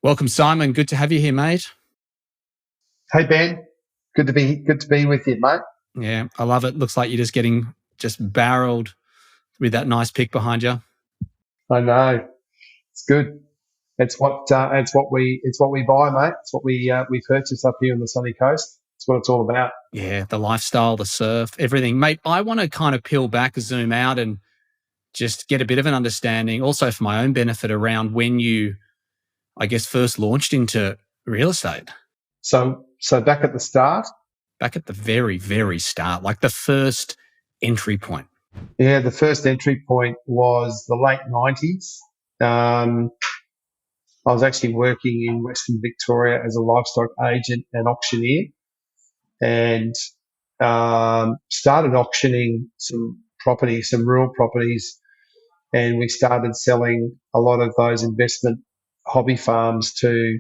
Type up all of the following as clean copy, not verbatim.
Welcome, Simon. Good to have you here, mate. Hey Ben, good to be with you, mate. Yeah, I love it. Looks like you're just getting barreled with that nice pick behind you. I know it's good. It's what we buy, mate. It's what we purchase up here on the sunny coast. It's what it's all about. Yeah, the lifestyle, the surf, everything, mate. I want to kind of peel back, zoom out, and just get a bit of an understanding, also for my own benefit, around when you, I guess, first launched into real estate. So back at the start. Back at the very, very start, like the first entry point. Yeah, the first entry point was the late 90s. I was actually working in Western Victoria as a livestock agent and auctioneer, and started auctioning some properties, some rural properties, and we started selling a lot of those investment hobby farms to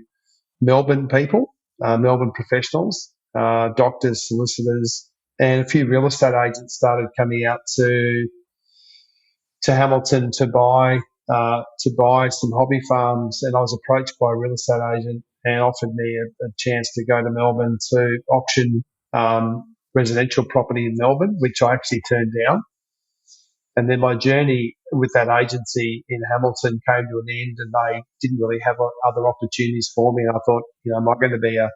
Melbourne people, Melbourne professionals, doctors, solicitors, and a few real estate agents started coming out to Hamilton to buy some hobby farms. And I was approached by a real estate agent and offered me a chance to go to Melbourne to auction residential property in Melbourne, which I actually turned down. And then my journey with that agency in Hamilton came to an end, and they didn't really have other opportunities for me. And I thought, am I going to be a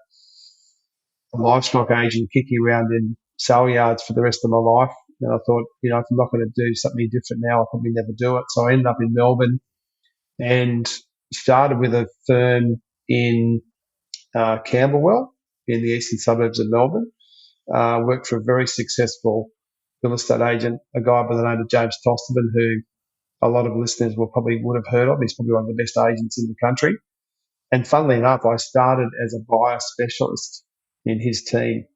livestock agent kicking around in sale yards for the rest of my life? And I thought, if I'm not going to do something different now, I'll probably never do it. So I ended up in Melbourne and started with a firm in Camberwell in the eastern suburbs of Melbourne. Worked for a very successful real estate agent, a guy by the name of James Tosterman, who a lot of listeners would have heard of. He's probably one of the best agents in the country. And funnily enough, I started as a buyer specialist in his team.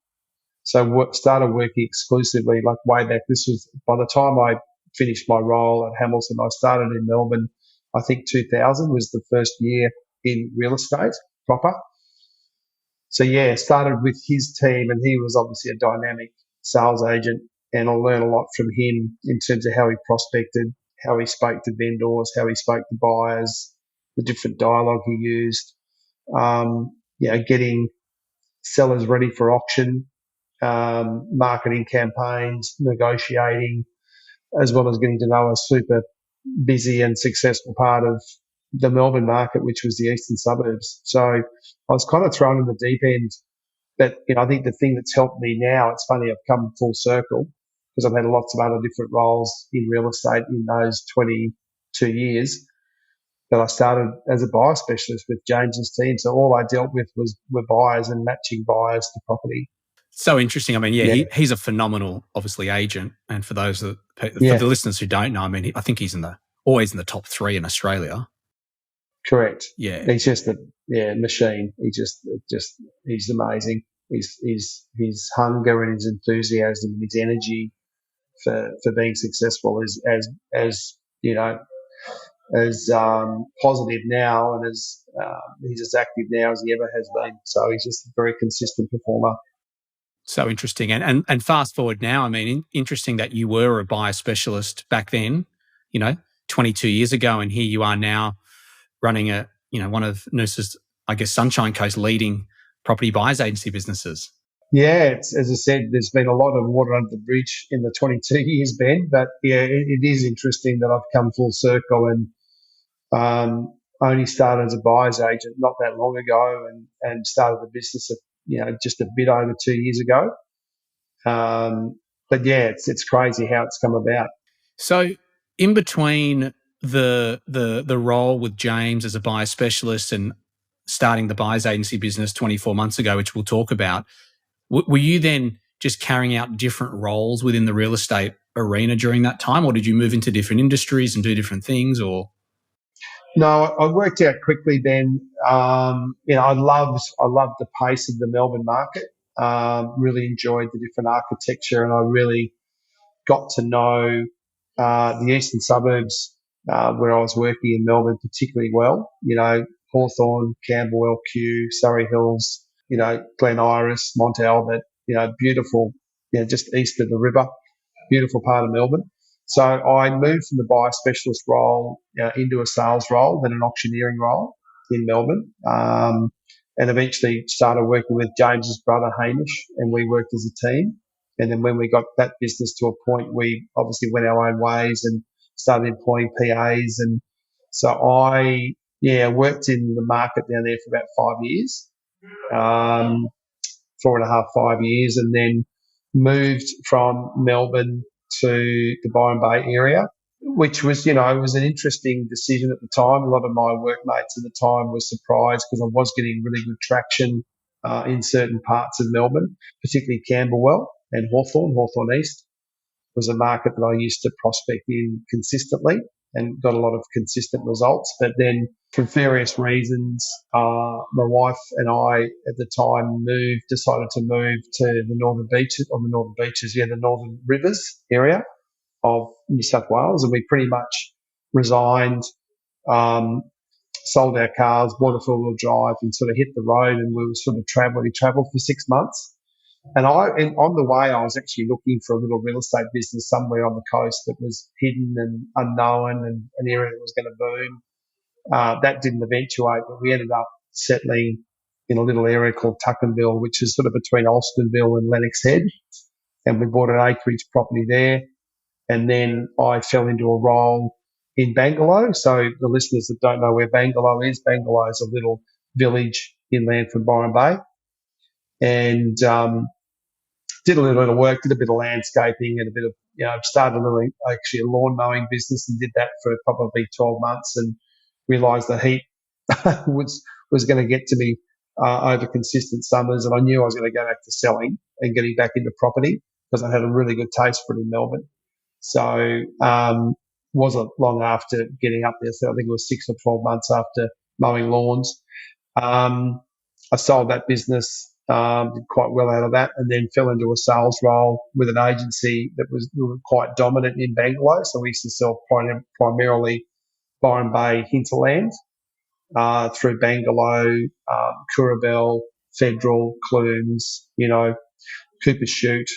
So started working exclusively, like way back. This was by the time I finished my role at Hamilton. I started in Melbourne. I think 2000 was the first year in real estate proper. So yeah, started with his team, and he was obviously a dynamic sales agent, and I learned a lot from him in terms of how he prospected, how he spoke to vendors, how he spoke to buyers, the different dialogue he used, getting sellers ready for auction, marketing campaigns, negotiating, as well as getting to know a super busy and successful part of the Melbourne market, which was the eastern suburbs. So I was kind of thrown in the deep end. But, I think the thing that's helped me now, it's funny, I've come full circle because I've had lots of other different roles in real estate in those 22 years. But I started as a buyer specialist with James's team. So all I dealt with were buyers and matching buyers to property. So interesting. I mean, he's a phenomenal, obviously, agent. And for those for the listeners who don't know, I mean, I think he's always in the top 3 in Australia. Correct. Yeah. He's just a machine. He's amazing. His hunger and his enthusiasm and his energy for being successful is as positive now, and he's as active now as he ever has been. So he's just a very consistent performer. So interesting. And fast forward now, I mean, interesting that you were a buyer specialist back then, 22 years ago, and here you are now running one of Noosa's, I guess, Sunshine Coast leading property buyers agency businesses. Yeah, as I said, there's been a lot of water under the bridge in the 22 years, Ben. But yeah, it is interesting that I've come full circle, and I only started as a buyer's agent not that long ago, and started the business just a bit over 2 years ago. But yeah, it's crazy how it's come about. So in between the role with James as a buyer specialist and starting the buyers agency business 24 months ago, which we'll talk about, were you then just carrying out different roles within the real estate arena during that time, or did you move into different industries and do different things? Or no, I worked out quickly, Ben. I loved the pace of the Melbourne market. Really enjoyed the different architecture, and I really got to know the eastern suburbs where I was working in Melbourne particularly well. Hawthorn, Camberwell, Kew, Surrey Hills, Glen Iris, Mont Albert, beautiful, just east of the river, beautiful part of Melbourne. So I moved from the buyer specialist role into a sales role, then an auctioneering role. in Melbourne, and eventually started working with James's brother Hamish, and we worked as a team. And then when we got that business to a point, we obviously went our own ways and started employing PAs. And so I worked in the market down there for about 5 years, 4.5, 5 years, and then moved from Melbourne to the Byron Bay area, which was, it was an interesting decision at the time. A lot of my workmates at the time were surprised because I was getting really good traction in certain parts of Melbourne, particularly Camberwell and Hawthorn East was a market that I used to prospect in consistently and got a lot of consistent results. But then for various reasons, my wife and I at the time decided to move to the northern beaches, the northern rivers area of New South Wales. And we pretty much resigned, sold our cars, bought a four-wheel drive and sort of hit the road, and we were sort of we travelled for 6 months. And on the way, I was actually looking for a little real estate business somewhere on the coast that was hidden and unknown and an area that was going to boom. That didn't eventuate, but we ended up settling in a little area called Tuckenville, which is sort of between Alstonville and Lennox Head. And we bought an acreage property there. And then I fell into a role in Bangalow. So the listeners that don't know where Bangalow is a little village inland from Byron Bay. And did a little bit of work, did a bit of landscaping and a bit of, started a lawn mowing business and did that for probably 12 months and realised the heat was going to get to me over consistent summers, and I knew I was going to go back to selling and getting back into property because I had a really good taste for it in Melbourne. So wasn't long after getting up there, so I think it was 6 or 12 months after mowing lawns. I sold that business, did quite well out of that, and then fell into a sales role with an agency that was quite dominant in Bangalow. So we used to sell primarily Byron Bay hinterland through Bangalow, Currabell, Federal, Clunes, Cooper Shoot,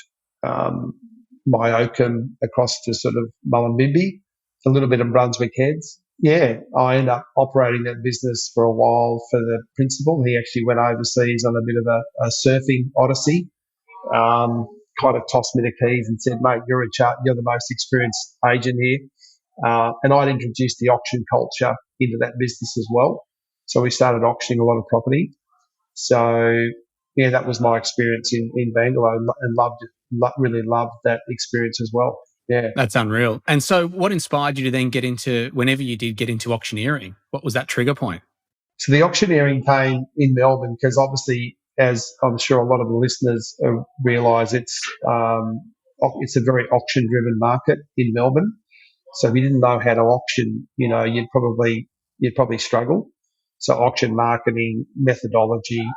Myocum across to sort of Mullumbimby, a little bit of Brunswick Heads. Yeah, I ended up operating that business for a while for the principal. He actually went overseas on a bit of a surfing odyssey, kind of tossed me the keys and said, mate, you're the most experienced agent here. And I'd introduced the auction culture into that business as well. So we started auctioning a lot of property. So, yeah, that was my experience in Bangalore and really loved that experience as well. Yeah. That's unreal. And so what inspired you to then whenever you did get into auctioneering? What was that trigger point? So the auctioneering came in Melbourne because obviously, as I'm sure a lot of the listeners realise, it's a very auction-driven market in Melbourne. So if you didn't know how to auction, you'd probably struggle. So auction marketing, methodology,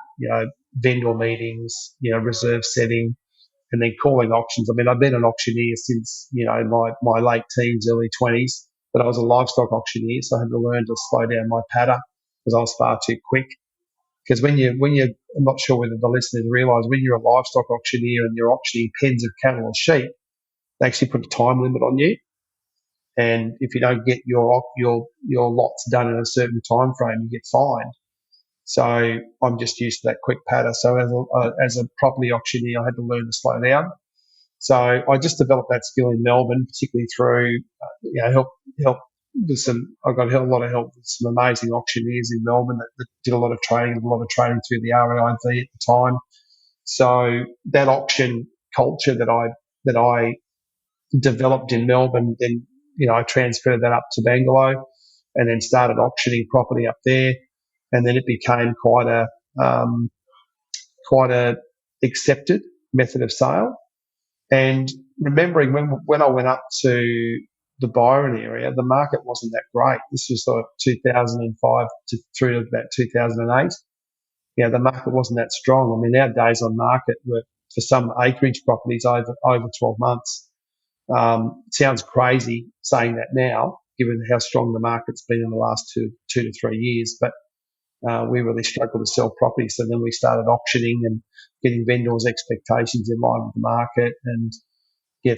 vendor meetings, reserve setting, and then calling auctions. I mean, I've been an auctioneer since, my late teens, early 20s, but I was a livestock auctioneer, so I had to learn to slow down my patter because I was far too quick. Because when you're, I'm not sure whether the listeners realise, when you're a livestock auctioneer and you're auctioning pens of cattle or sheep, they actually put a time limit on you. And if you don't get your lots done in a certain time frame, you get fined. So I'm just used to that quick patter. So as a property auctioneer, I had to learn to slow down. So I just developed that skill in Melbourne, particularly through help with I got a lot of help with some amazing auctioneers in Melbourne that did a lot of training through the RAIV at the time. So that auction culture that I developed in Melbourne, then I transferred that up to Bangalow and then started auctioning property up there. And then it became quite a accepted method of sale. And remembering when I went up to the Byron area, the market wasn't that great. This was sort of 2005 through to about 2008. The market wasn't that strong. I mean, our days on market were for some acreage properties over 12 months. Sounds crazy saying that now, given how strong the market's been in the last two to 3 years, but we really struggled to sell property. So then we started auctioning and getting vendors' expectations in line with the market, and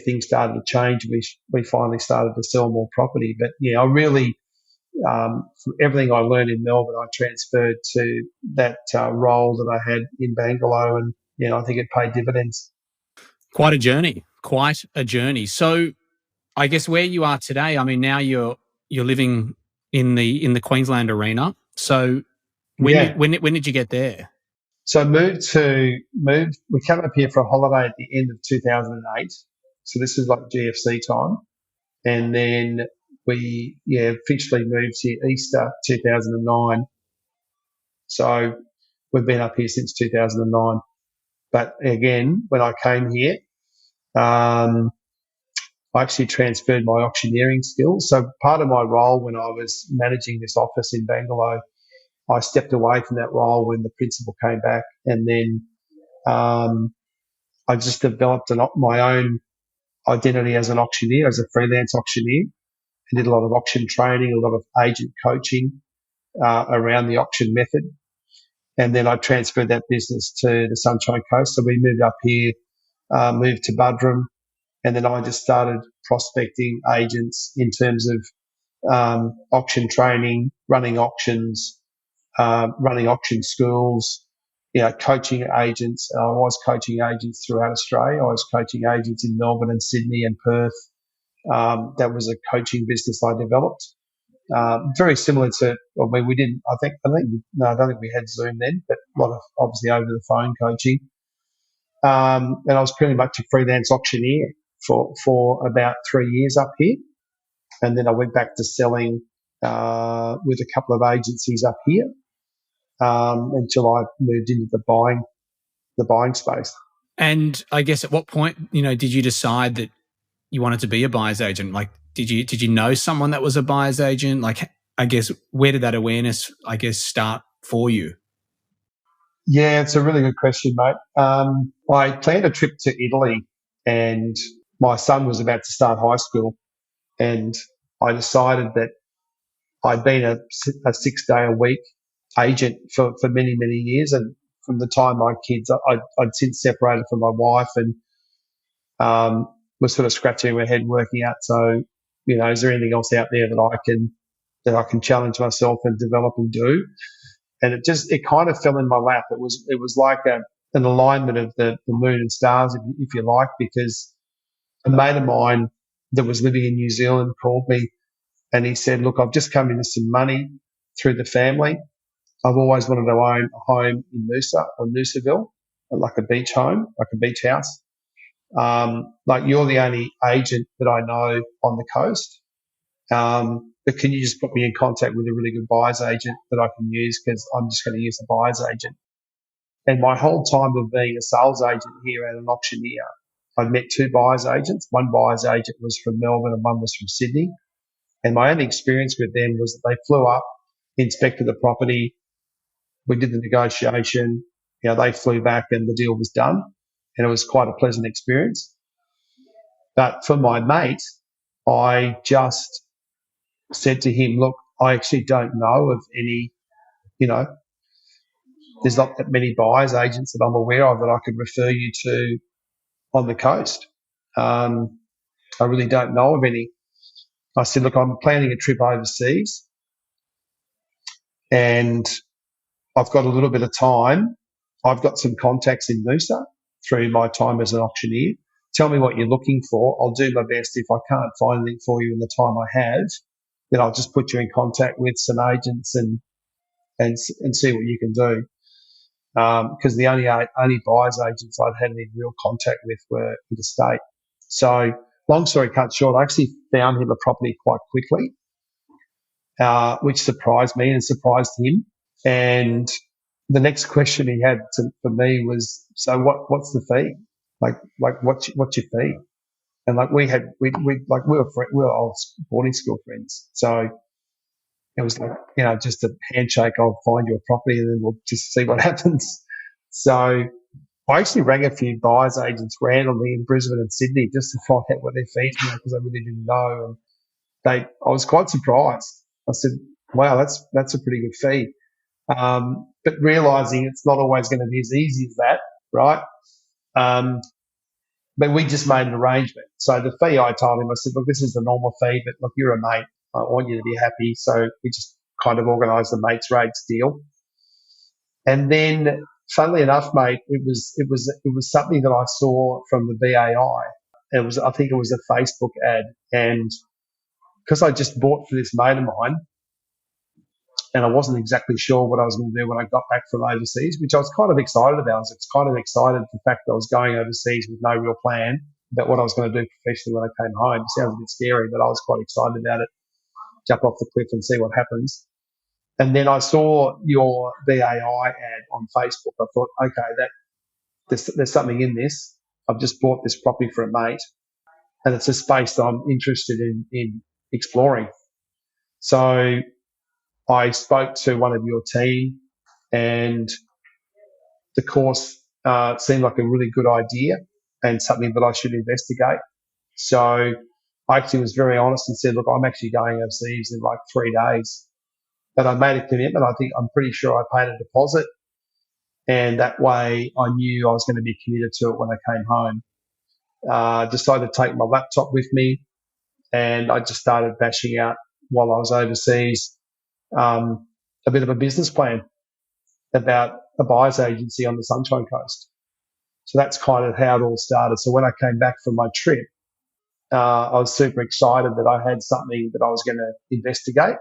things started to change. We finally started to sell more property. But I really from everything I learned in Melbourne, I transferred to that role that I had in Bangalore, and I think it paid dividends. Quite a journey. Quite a journey. So I guess where you are today, I mean, now you're living in the Queensland arena. So when did Yeah. when did you get there? So I moved. We came up here for a holiday at the end of 2008. So this is like GFC time, and then we officially moved here Easter 2009. So we've been up here since 2009. But again, when I came here, um, I actually transferred my auctioneering skills. So part of my role when I was managing this office in Bangalore, I stepped away from that role when the principal came back, and then um, I just developed my own identity as an auctioneer, as a freelance auctioneer. I did a lot of auction training, a lot of agent coaching around the auction method. And then I transferred that business to the Sunshine Coast. So we moved up here, moved to Budrum, and then I just started prospecting agents in terms of auction training, running auctions, running auction schools, coaching agents. I was coaching agents throughout Australia. I was coaching agents in Melbourne and Sydney and Perth. That was a coaching business I developed. Very similar to, I mean, we didn't, no, I don't think we had Zoom then, but a lot of obviously over the phone coaching. And I was pretty much a freelance auctioneer for about 3 years up here. And then I went back to selling with a couple of agencies up here until I moved into the buying space. And I guess at what point, did you decide that you wanted to be a buyer's agent? Like, did you know someone that was a buyer's agent? Like, I guess where did that awareness, I guess, start for you? Yeah, it's a really good question, mate. I planned a trip to Italy, and my son was about to start high school, and I decided that I'd been a 6-day-a-week agent for many, many years, and from the time my kids, I'd since separated from my wife, and was sort of scratching my head, working out. So, is there anything else out there that I can challenge myself and develop and do? And it kind of fell in my lap. It was like an alignment of the moon and stars, if you like, because a mate of mine that was living in New Zealand called me, and he said, "Look, I've just come into some money through the family. I've always wanted to own a home in Noosa or Noosaville, like a beach home, like a beach house. Like you're the only agent that I know on the coast. But can you just put me in contact with a really good buyer's agent that I can use, because I'm just going to use a buyer's agent." And my whole time of being a sales agent here and an auctioneer, I'd met 2 buyer's agents. One buyer's agent was from Melbourne and one was from Sydney. And my only experience with them was that they flew up, inspected the property, we did the negotiation, they flew back and the deal was done. And it was quite a pleasant experience. But for my mate, I just said to him, "Look, I actually don't know of any, there's not that many buyers agents that I'm aware of that I could refer you to on the coast. I really don't know of any." I said, "Look, I'm planning a trip overseas and I've got a little bit of time. I've got some contacts in Noosa through my time as an auctioneer. Tell me what you're looking for. I'll do my best. If I can't find anything for you in the time I have, then I'll just put you in contact with some agents and see what you can do." Because the only buyers agents I'd had any real contact with were interstate. So long story cut short, I actually found him a property quite quickly, which surprised me and surprised him. And the next question he had for me was, "So what's the fee? Like what's your fee?" And like we were old boarding school friends, so it was like, just a handshake. "I'll find you a property and then we'll just see what happens." So I actually rang a few buyers agents randomly in Brisbane and Sydney just to find out what their fees were, because I really didn't know. And I was quite surprised. I said, "Wow, that's a pretty good fee." But realising it's not always going to be as easy as that, right? But we just made an arrangement. So the fee, I told him, I said, "Look, this is the normal fee, but look, you're a mate. I want you to be happy. So we just kind of organised the mates rates deal. And then, funnily enough, mate, it was something that I saw from the BAI. I think it was a Facebook ad, and because I just bought for this mate of mine, and I wasn't exactly sure what I was going to do when I got back from overseas, which I was kind of excited about. I was kind of excited for the fact that I was going overseas with no real plan about what I was going to do professionally when I came home. It sounds a bit scary, but I was quite excited about it. Jump off the cliff and see what happens. And then I saw your BAI ad on Facebook. I thought, okay, there's something in this. I've just bought this property for a mate, and it's a space that I'm interested in exploring. So I spoke to one of your team, and the course seemed like a really good idea and something that I should investigate. So I actually was very honest and said, look, I'm actually going overseas in like 3 days. But I made a commitment. I'm pretty sure I paid a deposit, and that way I knew I was going to be committed to it when I came home. Decided to take my laptop with me, and I just started bashing out while I was overseas a bit of a business plan about a buyer's agency on the Sunshine Coast. So that's kind of how it all started. So when I came back from my trip, I was super excited that I had something that I was going to investigate.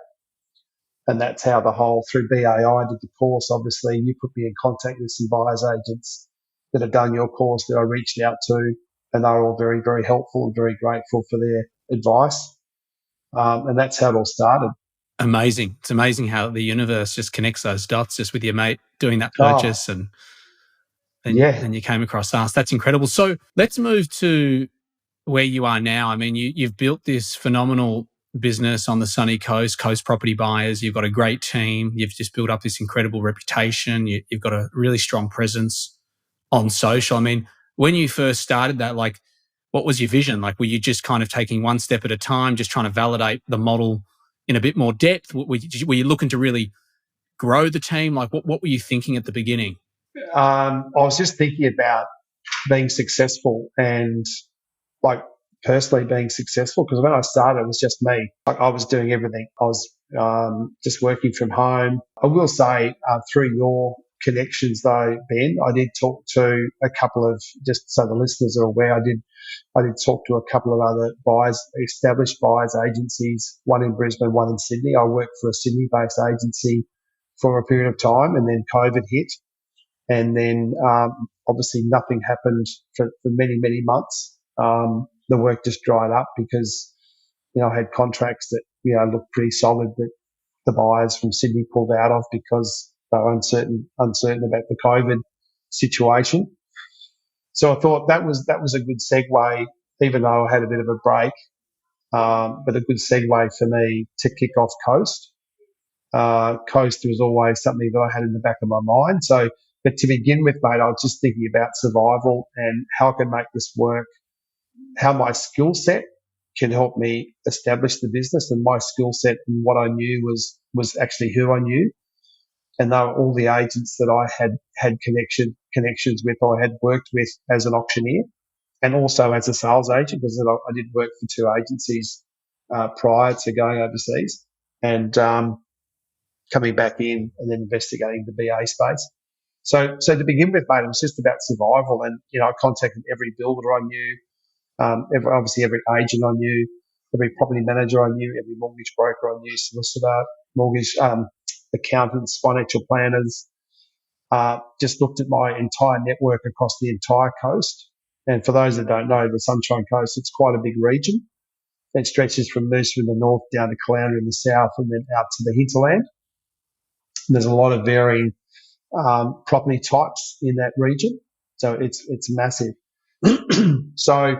And that's how the whole, through BAI, did the course. Obviously, you put me in contact with some buyer's agents that have done your course that I reached out to, and they were all very, very helpful and very grateful for their advice. And that's how it all started. Amazing. It's amazing how the universe just connects those dots just with your mate doing that purchase and you came across us. That's incredible. So let's move to where you are now. I mean, you've built this phenomenal business on the sunny coast property buyers. You've got a great team. You've just built up this incredible reputation. You've got a really strong presence on social. I mean, when you first started that, like, what was your vision? Like, were you just kind of taking one step at a time, just trying to validate the model in a bit more depth? Were you looking to really grow the team? Like, what were you thinking at the beginning? I was just thinking about being successful and, like, personally being successful, because when I started, it was just me. Like, I was doing everything. I was just working from home. I will say, through your connections though, Ben, I did talk to a couple of, just so the listeners are aware, I did talk to a couple of other established buyers agencies, one in Brisbane, one in Sydney. I worked for a Sydney-based agency for a period of time, and then COVID hit. And then obviously nothing happened for many, many months. The work just dried up because, I had contracts that, looked pretty solid that the buyers from Sydney pulled out of because they were uncertain about the COVID situation. So I thought that was a good segue, even though I had a bit of a break, but a good segue for me to kick off Coast. Coast was always something that I had in the back of my mind. So, but to begin with, mate, I was just thinking about survival and how I can make this work, how my skill set can help me establish the business, and my skill set and what I knew was actually who I knew. And they were all the agents that I had connections with, or I had worked with as an auctioneer and also as a sales agent, because I did work for two agencies prior to going overseas and coming back in and then investigating the BA space. So to begin with, mate, it was just about survival. And, I contacted every builder I knew, obviously every agent I knew, every property manager I knew, every mortgage broker I knew, solicitor, mortgage accountants, financial planners. Just looked at my entire network across the entire coast. And for those that don't know, the Sunshine Coast, it's quite a big region. It stretches from Noosa in the north down to Caloundra in the south and then out to the hinterland. And there's a lot of varying property types in that region. So it's massive. So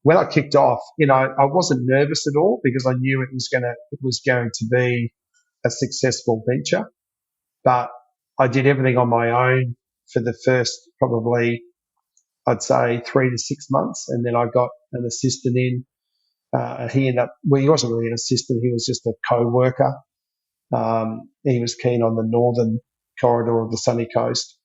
when I kicked off, I wasn't nervous at all because I knew it was going to be a successful venture. But I did everything on my own for the first probably, I'd say, 3 to 6 months, and then I got an assistant in. He wasn't really an assistant; he was just a co-worker. He was keen on the northern corridor of the sunny coast.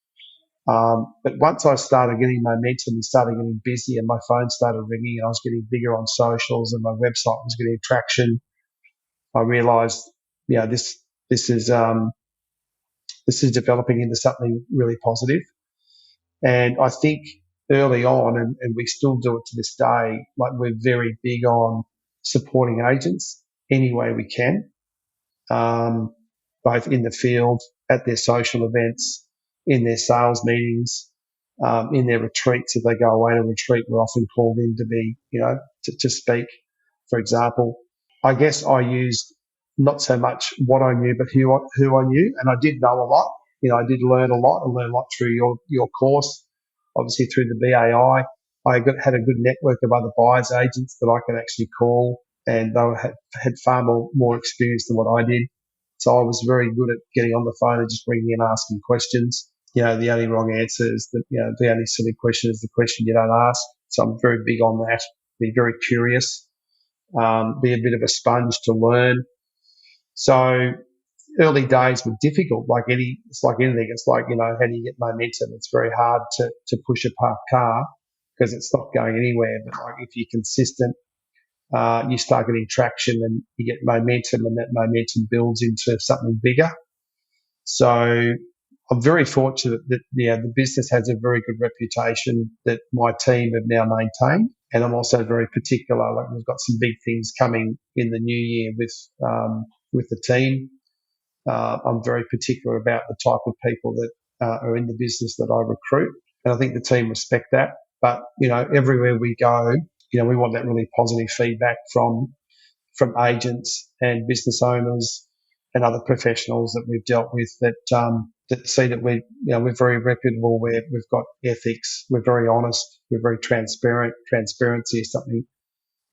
But once I started getting momentum and started getting busy, and my phone started ringing, and I was getting bigger on socials, and my website was getting traction, I realised, this is developing into something really positive. And I think early on, and we still do it to this day, like we're very big on supporting agents any way we can, both in the field, at their social events, in their sales meetings, in their retreats. If they go away to a retreat, we're often called in to be, to speak, for example. I guess I used not so much what I knew, but who I knew. And I did know a lot. I did learn a lot. I learned a lot through your course, obviously through the BAI. Had a good network of other buyers agents that I could actually call, and they had far more experience than what I did. So I was very good at getting on the phone and just ringing and asking questions. The only wrong answer is the only silly question is the question you don't ask. So I'm very big on that. Be very curious. Be a bit of a sponge to learn. So early days were difficult. It's like anything. It's like, how do you get momentum? It's very hard to push a parked car because it's not going anywhere. But like if you're consistent, you start getting traction and you get momentum, and that momentum builds into something bigger. So I'm very fortunate that the business has a very good reputation that my team have now maintained. And I'm also very particular. Like we've got some big things coming in the new year with the team. I'm very particular about the type of people that are in the business that I recruit, and I think the team respect that. But everywhere we go, we want that really positive feedback from agents and business owners and other professionals that we've dealt with that see that we're very reputable. We've got ethics. We're very honest. We're very transparent. Transparency is something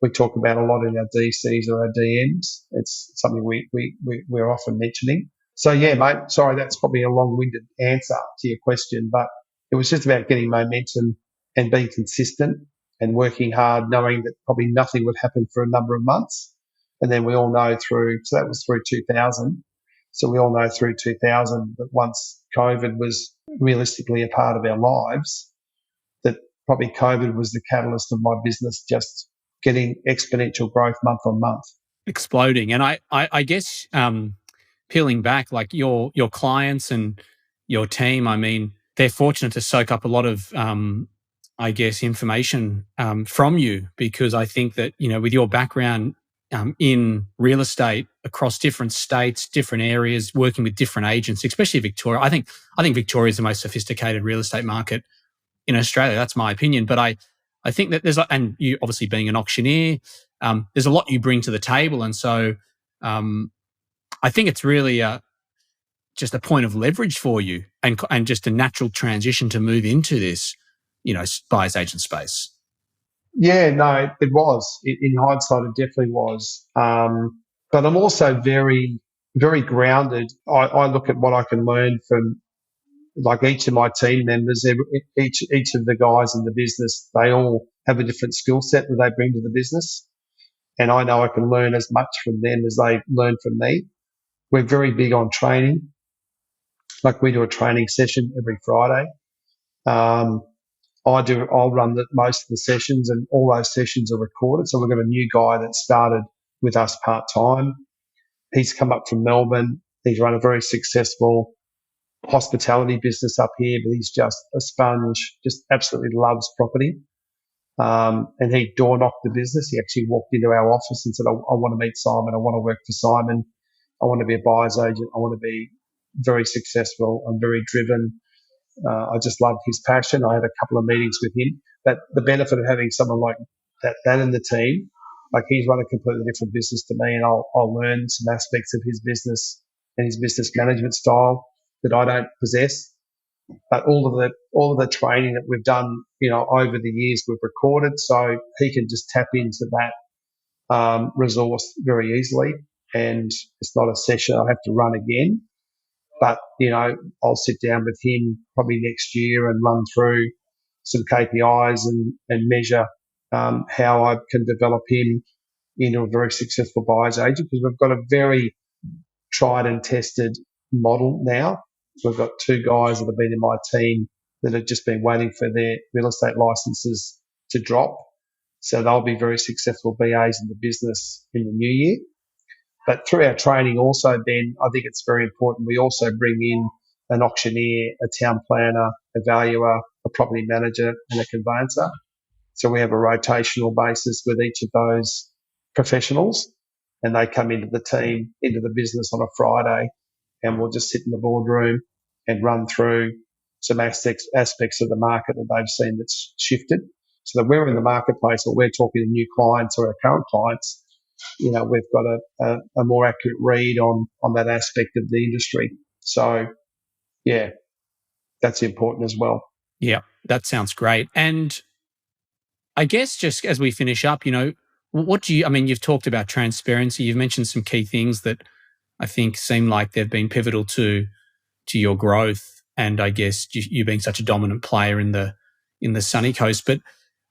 we talk about a lot in our DCs or our DMs. It's something we're often mentioning. So yeah, mate, sorry, that's probably a long-winded answer to your question, but it was just about getting momentum and being consistent and working hard, knowing that probably nothing would happen for a number of months. And then we all know so that was through 2000. So we all know through 2000 that once COVID was realistically a part of our lives, that probably COVID was the catalyst of my business just getting exponential growth month on month. Exploding. And I guess peeling back, like your clients and your team, I mean, they're fortunate to soak up a lot of, I guess, information from you, because I think that, with your background in real estate across different states, different areas, working with different agents, especially Victoria. I think Victoria is the most sophisticated real estate market in Australia. That's my opinion. But I think that and you obviously being an auctioneer, there's a lot you bring to the table. And so I think it's really just a point of leverage for you and just a natural transition to move into this, buyer's agent space. Yeah, no, it was. In hindsight, it definitely was. But I'm also very, very grounded. I look at what I can learn from like each of my team members, each of the guys in the business. They all have a different skill set that they bring to the business. And I know I can learn as much from them as they learn from me. We're very big on training. Like we do a training session every Friday. I'll run most of the sessions, and all those sessions are recorded. So we've got a new guy that started with us part-time. He's come up from Melbourne. He's run a very successful hospitality business up here, but he's just a sponge, just absolutely loves property. And he door knocked the business. He actually walked into our office and said, I want to meet Simon. I want to work for Simon. I want to be a buyer's agent. I want to be very successful. I'm very driven. I just loved his passion. I had a couple of meetings with him. But the benefit of having someone like that in the team, like he's run a completely different business to me, and I'll learn some aspects of his business and his business management style that I don't possess. But all of the training that we've done, over the years, we've recorded, so he can just tap into that resource very easily. And it's not a session I have to run again. But, I'll sit down with him probably next year and run through some KPIs and measure how I can develop him into a very successful buyer's agent, because we've got a very tried and tested model now. We've got two guys that have been in my team that have just been waiting for their real estate licenses to drop. So they'll be very successful BAs in the business in the new year. But through our training also, Ben, I think it's very important. We also bring in an auctioneer, a town planner, a valuer, a property manager, and a conveyancer. So we have a rotational basis with each of those professionals, and they come into the team, into the business on a Friday, and we'll just sit in the boardroom and run through some aspects of the market that they've seen that's shifted. So that we're in the marketplace or we're talking to new clients or our current clients, we've got a more accurate read on that aspect of the industry. So, yeah, that's important as well. Yeah, that sounds great. And I guess just as we finish up, what do you, I mean, you've talked about transparency. You've mentioned some key things that I think seem like they've been pivotal to your growth. And I guess you being such a dominant player in the sunny coast. But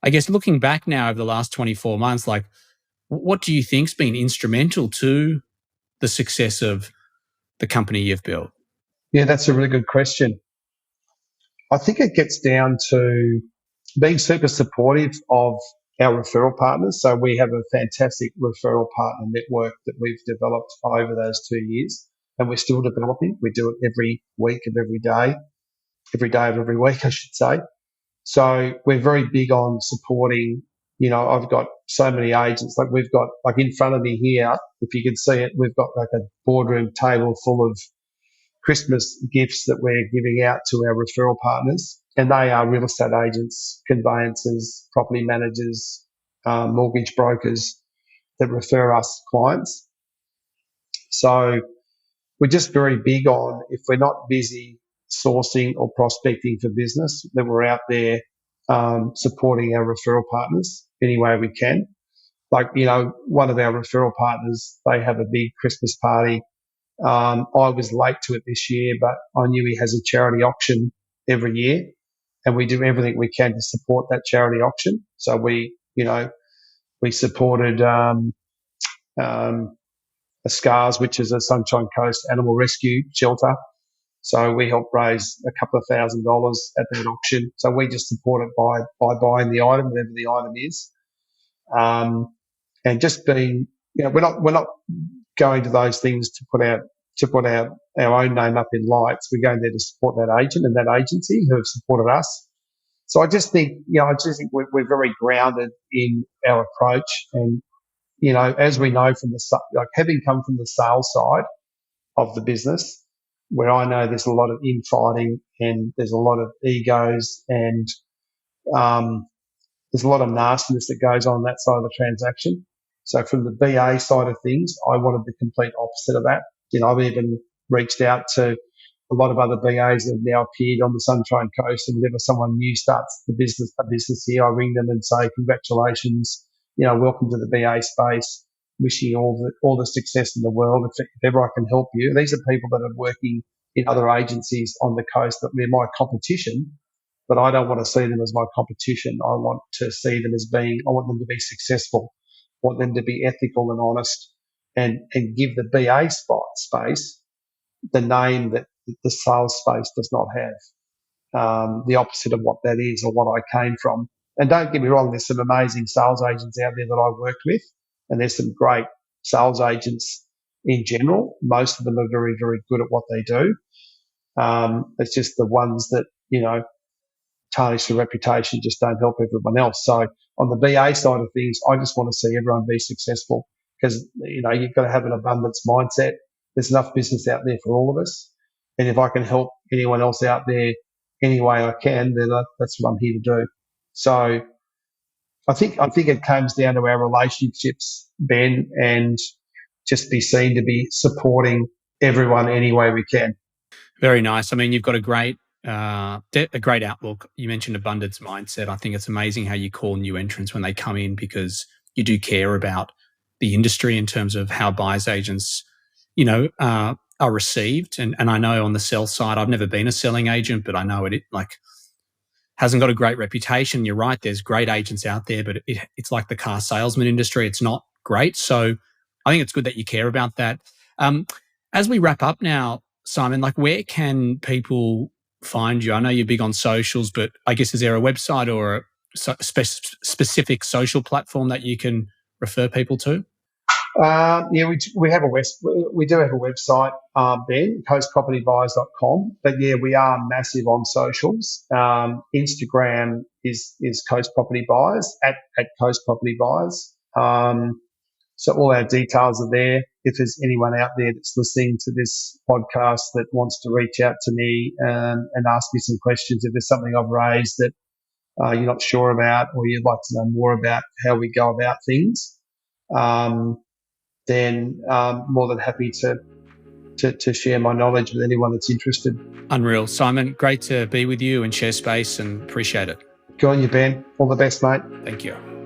I guess looking back now over the last 24 months, like what do you think's been instrumental to the success of the company you've built? Yeah, that's a really good question. I think it gets down to being super supportive of our referral partners. So we have a fantastic referral partner network that we've developed over those 2 years, and we're still developing. We do it every week of every day of every week, I should say. So we're very big on supporting. I've got so many agents. Like we've got, like in front of me here, if you can see it, we've got like a boardroom table full of Christmas gifts that we're giving out to our referral partners. And they are real estate agents, conveyancers, property managers, mortgage brokers that refer us clients. So we're just very big on, if we're not busy sourcing or prospecting for business, then we're out there supporting our referral partners any way we can. Like, one of our referral partners, they have a big Christmas party. I was late to it this year, but I knew he has a charity auction every year, and we do everything we can to support that charity auction. So we supported a SCARS, which is a Sunshine Coast Animal Rescue Shelter. So we helped raise a couple of $1,000s at that auction. So we just support it by buying the item, whatever the item is, and just being, we're not going to those things to put our own name up in lights. We're going there to support that agent and that agency who have supported us. So I just think, we're very grounded in our approach, and as we know from having come from the sales side of the business, where I know there's a lot of infighting and there's a lot of egos and there's a lot of nastiness that goes on that side of the transaction. So from the BA side of things, I wanted the complete opposite of that. I've even reached out to a lot of other BAs that have now appeared on the Sunshine Coast, and whenever someone new starts a business here, I ring them and say, congratulations, welcome to the BA space, wishing you all the success in the world. If ever I can help you. These are people that are working in other agencies on the coast that they're my competition, but I don't want to see them as my competition. I want them to be successful. I want them to be ethical and honest, and give the BA space the name that the sales space does not have, the opposite of what that is or what I came from. And don't get me wrong, there's some amazing sales agents out there that I worked with, and there's some great sales agents in general. Most of them are very, very good at what they do. It's just the ones that, tarnish the reputation just don't help everyone else. So on the BA side of things, I just want to see everyone be successful, because, you've got to have an abundance mindset. There's enough business out there for all of us. And if I can help anyone else out there any way I can, then that's what I'm here to do. So I think it comes down to our relationships, Ben, and just be seen to be supporting everyone any way we can. Very nice. I mean, you've got a great outlook. You mentioned abundance mindset. I think it's amazing how you call new entrants when they come in, because you do care about the industry in terms of how buyers agents, are received. And I know on the sell side, I've never been a selling agent, but I know it hasn't got a great reputation. You're right. There's great agents out there, but it's like the car salesman industry. It's not great. So I think it's good that you care about that. As we wrap up now, Simon, where can people find you? I know you're big on socials, but I guess is there a website or a specific social platform that you can refer people to? Yeah, we have we do have a website, Ben, coastpropertybuyers.com. But yeah, we are massive on socials. Instagram is Coast Property Buyers at Coast Property Buyers. So all our details are there. If there's anyone out there that's listening to this podcast that wants to reach out to me and ask me some questions, if there's something I've raised that you're not sure about, or you'd like to know more about how we go about things, then more than happy to share my knowledge with anyone that's interested. Unreal. Simon, great to be with you and share space, and appreciate it. Good on you, Ben. All the best, mate. Thank you.